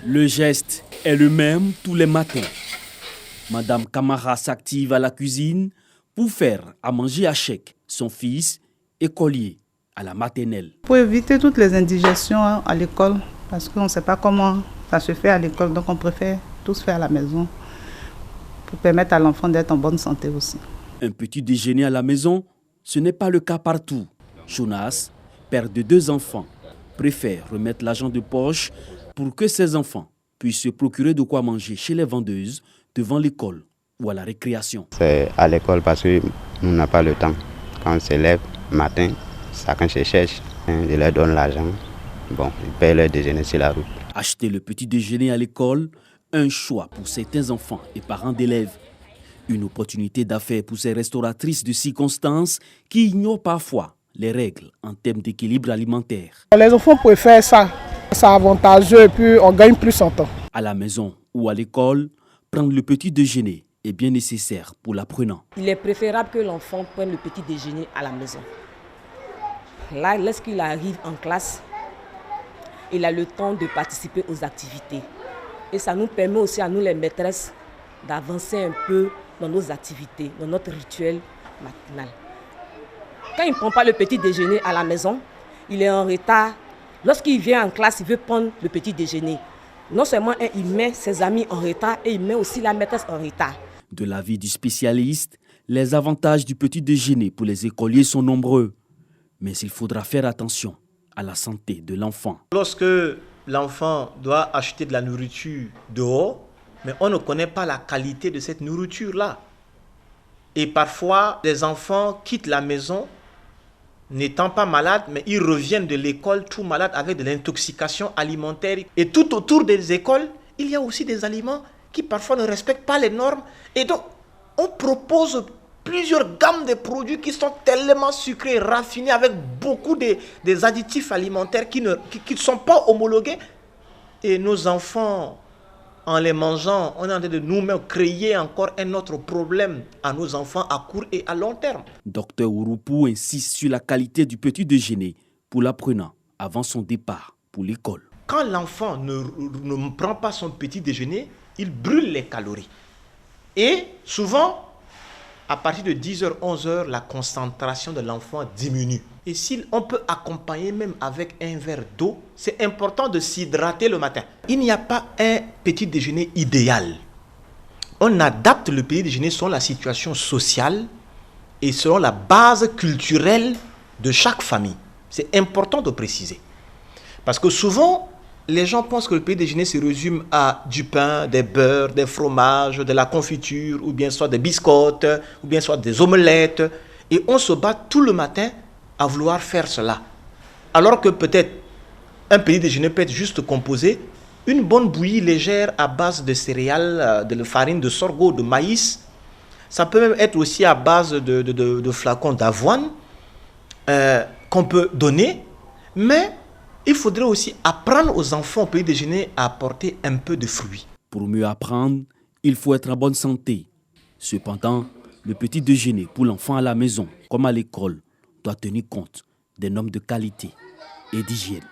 Le geste est le même tous les matins. Madame Camara s'active à la cuisine pour faire à manger à Cheick, son fils, écolier à la maternelle. Pour éviter toutes les indigestions à l'école, parce qu'on ne sait pas comment ça se fait à l'école, donc on préfère tout se faire à la maison pour permettre à l'enfant d'être en bonne santé aussi. Un petit déjeuner à la maison, ce n'est pas le cas partout. Jonas, père de 2 enfants, préfère remettre l'argent de poche pour que ses enfants puissent se procurer de quoi manger chez les vendeuses devant l'école ou à la récréation. C'est à l'école parce que nous n'avons pas le temps. Quand on se lève matin, chacun se cherche, je leur donne l'argent. Bon, ils payent leur déjeuner sur la route. Acheter le petit déjeuner à l'école, un choix pour certains enfants et parents d'élèves. Une opportunité d'affaires pour ces restauratrices de circonstances qui ignorent parfois les règles en termes d'équilibre alimentaire. Les enfants préfèrent ça. C'est avantageux et puis on gagne plus en temps. À la maison ou à l'école, prendre le petit déjeuner est bien nécessaire pour l'apprenant. Il est préférable que l'enfant prenne le petit déjeuner à la maison. Là, lorsqu'il arrive en classe, il a le temps de participer aux activités. Et ça nous permet aussi à nous les maîtresses d'avancer un peu dans nos activités, dans notre rituel matinal. Quand il ne prend pas le petit déjeuner à la maison, il est en retard. Lorsqu'il vient en classe, il veut prendre le petit déjeuner. Non seulement il met ses amis en retard, et il met aussi la maîtresse en retard. De l'avis du spécialiste, les avantages du petit déjeuner pour les écoliers sont nombreux. Mais il faudra faire attention à la santé de l'enfant. Lorsque l'enfant doit acheter de la nourriture dehors, mais on ne connaît pas la qualité de cette nourriture-là. Et parfois, les enfants quittent la maison n'étant pas malades, mais ils reviennent de l'école tout malades avec de l'intoxication alimentaire. Et tout autour des écoles, il y a aussi des aliments qui parfois ne respectent pas les normes. Et donc, on propose plusieurs gammes de produits qui sont tellement sucrés, raffinés, avec beaucoup des additifs alimentaires qui ne sont pas homologués. Et nos enfants, en les mangeant, on est en train de nous-mêmes créer encore un autre problème à nos enfants à court et à long terme. Docteur Ouroupou insiste sur la qualité du petit déjeuner pour l'apprenant avant son départ pour l'école. Quand l'enfant ne prend pas son petit déjeuner, il brûle les calories. Et souvent, à partir de 10h, 11h, la concentration de l'enfant diminue. Et si on peut accompagner même avec un verre d'eau, c'est important de s'hydrater le matin. Il n'y a pas un petit déjeuner idéal. On adapte le petit déjeuner selon la situation sociale et selon la base culturelle de chaque famille. C'est important de préciser. Parce que souvent, les gens pensent que le petit déjeuner se résume à du pain, des beurres, des fromages, de la confiture, ou bien soit des biscottes, ou bien soit des omelettes. Et on se bat tout le matin à vouloir faire cela. Alors que peut-être un petit déjeuner peut être juste composé une bonne bouillie légère à base de céréales, de farine de sorgho, de maïs. Ça peut même être aussi à base de flacons d'avoine qu'on peut donner. Mais il faudrait aussi apprendre aux enfants au petit déjeuner à apporter un peu de fruits. Pour mieux apprendre, il faut être en bonne santé. Cependant, le petit déjeuner pour l'enfant à la maison comme à l'école doit tenir compte des normes de qualité et d'hygiène.